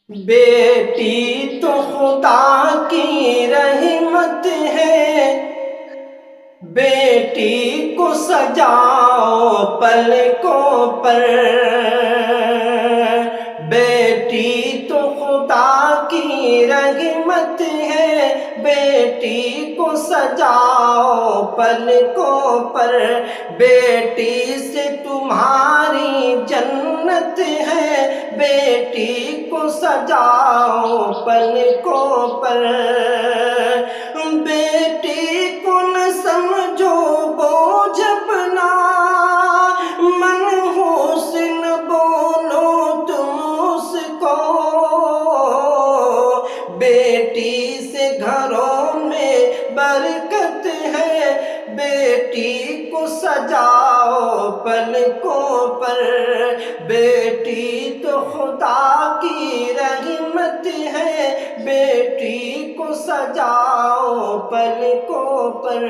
بیٹی تو خدا کی رحمت ہے، بیٹی کو سجاؤ پلکوں پر، بیٹی تو خدا کی رحمت ہے، بیٹی کو سجاؤ پلکوں پر، بیٹی سے تمہاری جنت ہے، بیٹی کو سجاؤ پلکوں پر، بیٹی کو نہ سمجھو بوجھ اپنا، منحوس نہ بولو تم اس کو، بیٹی سے گھروں میں برکت ہے، بیٹی کو سجاؤ پلکوں پر، بیٹی تو خدا کی رحمت ہے، بیٹی کو سجاؤ پلکوں پر۔